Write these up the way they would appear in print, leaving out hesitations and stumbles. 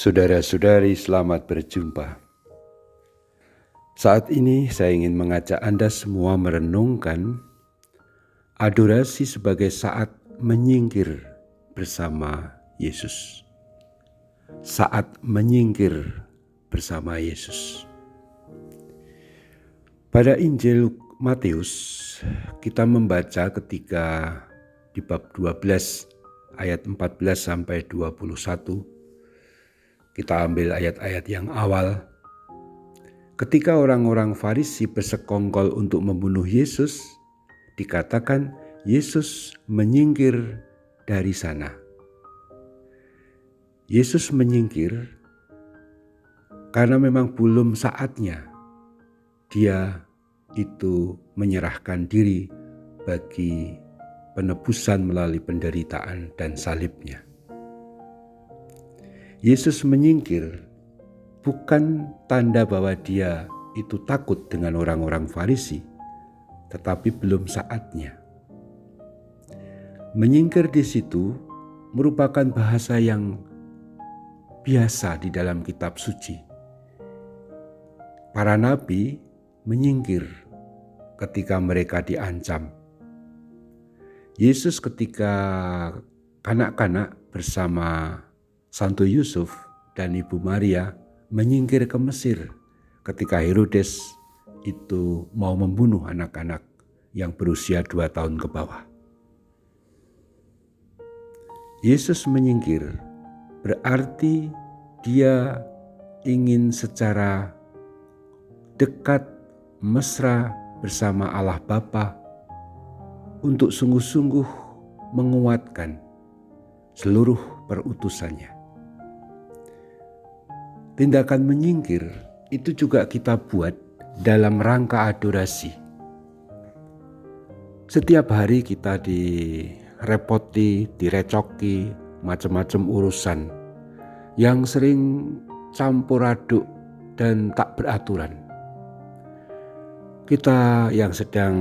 Saudara-saudari, selamat berjumpa. Saat ini saya ingin mengajak Anda semua merenungkan adorasi sebagai saat menyingkir bersama Yesus. Saat menyingkir bersama Yesus. Pada Injil Matius, kita membaca ketika di bab 12 ayat 14 sampai 21. Kita ambil ayat-ayat yang awal. Ketika orang-orang Farisi bersekongkol untuk membunuh Yesus, dikatakan Yesus menyingkir dari sana. Yesus menyingkir karena memang belum saatnya dia itu menyerahkan diri bagi penebusan melalui penderitaan dan salibnya. Yesus menyingkir bukan tanda bahwa dia itu takut dengan orang-orang Farisi, tetapi belum saatnya. Menyingkir di situ merupakan bahasa yang biasa di dalam kitab suci. Para nabi menyingkir ketika mereka diancam. Yesus ketika kanak-kanak bersama Santo Yusuf dan Ibu Maria menyingkir ke Mesir ketika Herodes itu mau membunuh anak-anak yang berusia 2 tahun ke bawah. Yesus menyingkir berarti dia ingin secara dekat, mesra bersama Allah Bapa untuk sungguh-sungguh menguatkan seluruh perutusannya. Tindakan menyingkir itu juga kita buat dalam rangka adorasi. Setiap hari kita direpoti, direcoki, macam-macam urusan yang sering campur aduk dan tak beraturan. Kita yang sedang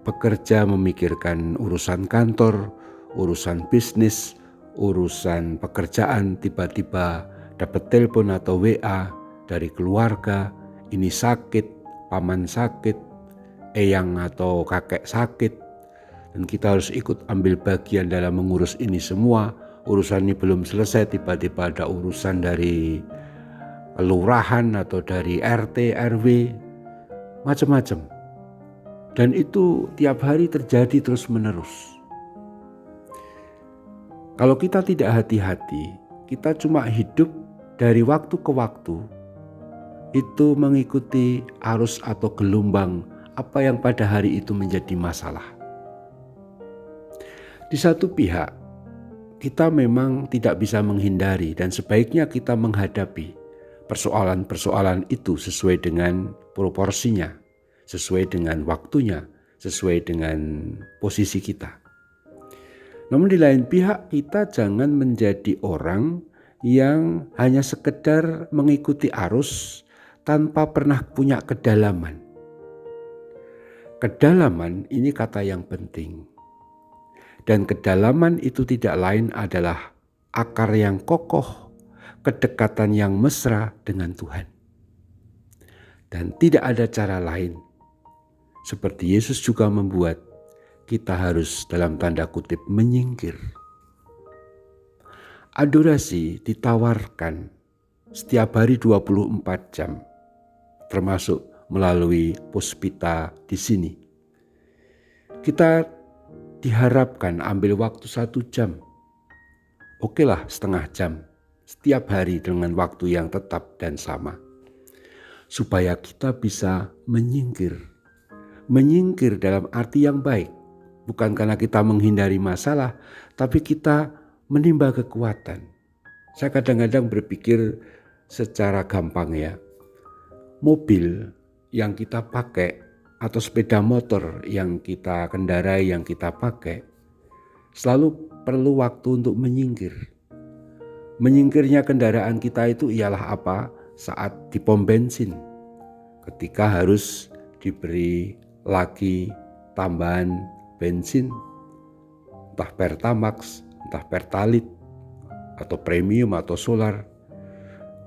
bekerja memikirkan urusan kantor, urusan bisnis, urusan pekerjaan, tiba-tiba dapat telepon atau WA dari keluarga, ini sakit, paman sakit, eyang atau kakek sakit, dan kita harus ikut ambil bagian dalam mengurus ini semua. Urusan ini belum selesai, tiba-tiba ada urusan dari kelurahan atau dari RT, RW, macam-macam. Dan itu tiap hari terjadi terus-menerus. Kalau kita tidak hati-hati, kita cuma hidup dari waktu ke waktu itu mengikuti arus atau gelombang apa yang pada hari itu menjadi masalah. Di satu pihak, kita memang tidak bisa menghindari dan sebaiknya kita menghadapi persoalan-persoalan itu sesuai dengan proporsinya, sesuai dengan waktunya, sesuai dengan posisi kita. Namun di lain pihak, kita jangan menjadi orang yang hanya sekedar mengikuti arus tanpa pernah punya kedalaman. Kedalaman ini kata yang penting. Dan kedalaman itu tidak lain adalah akar yang kokoh, kedekatan yang mesra dengan Tuhan. Dan tidak ada cara lain. Seperti Yesus juga membuat kita harus dalam tanda kutip menyingkir. Adorasi ditawarkan setiap hari 24 jam, termasuk melalui puspita di sini. Kita diharapkan ambil waktu 1 jam, okelah setengah jam, setiap hari dengan waktu yang tetap dan sama. Supaya kita bisa menyingkir. Menyingkir dalam arti yang baik, bukan karena kita menghindari masalah, tapi kita menimba kekuatan. Saya kadang-kadang berpikir secara gampang ya. Mobil yang kita pakai atau sepeda motor yang kita kendarai, yang kita pakai, selalu perlu waktu untuk menyingkir. Menyingkirnya kendaraan kita itu ialah apa? Saat di pom bensin. Ketika harus diberi lagi tambahan bensin, entah Pertamax, entah Pertalite, atau premium atau solar.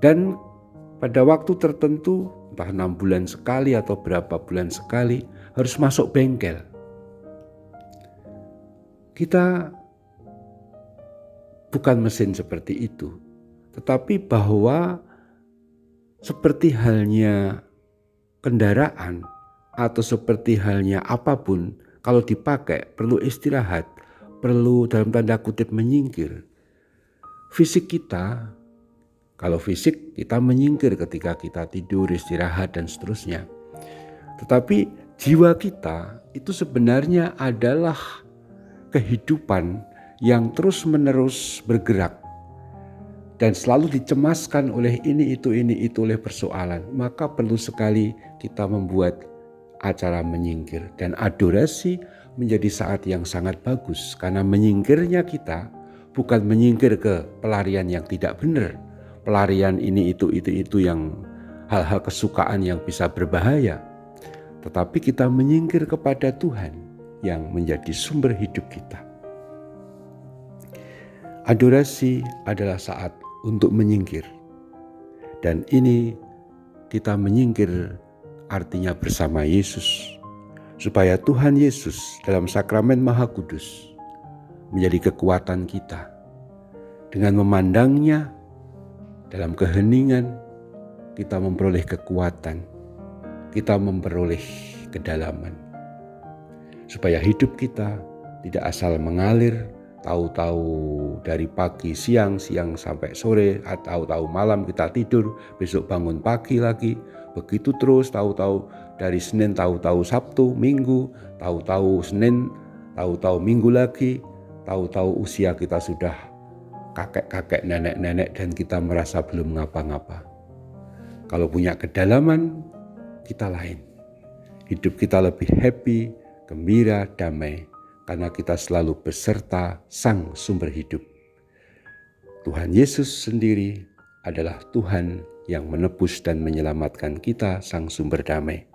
Dan pada waktu tertentu, entah 6 bulan sekali atau berapa bulan sekali, harus masuk bengkel. Kita bukan mesin seperti itu, tetapi bahwa seperti halnya kendaraan atau seperti halnya apapun, kalau dipakai perlu istirahat, perlu dalam tanda kutip menyingkir. Fisik kita, kalau fisik kita menyingkir ketika kita tidur, istirahat dan seterusnya. Tetapi jiwa kita itu sebenarnya adalah kehidupan yang terus-menerus bergerak dan selalu dicemaskan oleh ini itu oleh persoalan. Maka perlu sekali kita membuat acara menyingkir, dan adorasi menjadi saat yang sangat bagus karena menyingkirnya kita bukan menyingkir ke pelarian yang tidak benar, pelarian ini itu yang hal-hal kesukaan yang bisa berbahaya, tetapi kita menyingkir kepada Tuhan yang menjadi sumber hidup kita. Adorasi adalah saat untuk menyingkir, dan ini kita menyingkir artinya bersama Yesus, supaya Tuhan Yesus dalam sakramen Maha Kudus menjadi kekuatan kita. Dengan memandangnya dalam keheningan, kita memperoleh kekuatan, kita memperoleh kedalaman, supaya hidup kita tidak asal mengalir, tahu-tahu dari pagi siang sampai sore, atau tahu malam kita tidur, besok bangun pagi lagi, begitu terus, tahu-tahu dari Senin, tahu-tahu Sabtu, Minggu, tahu-tahu Senin, tahu-tahu Minggu lagi, tahu-tahu usia kita sudah kakek-kakek, nenek-nenek, dan kita merasa belum ngapa-ngapa. Kalau punya kedalaman, kita lain. Hidup kita lebih happy, gembira, damai, karena kita selalu beserta Sang Sumber Hidup. Tuhan Yesus sendiri adalah Tuhan yang menebus dan menyelamatkan kita, Sang Sumber Damai.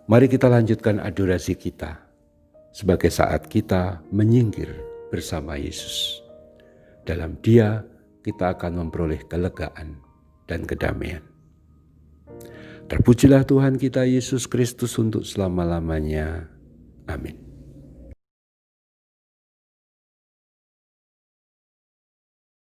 Mari kita lanjutkan adorasi kita sebagai saat kita menyingkir bersama Yesus. Dalam Dia kita akan memperoleh kelegaan dan kedamaian. Terpujilah Tuhan kita Yesus Kristus untuk selama-lamanya. Amin.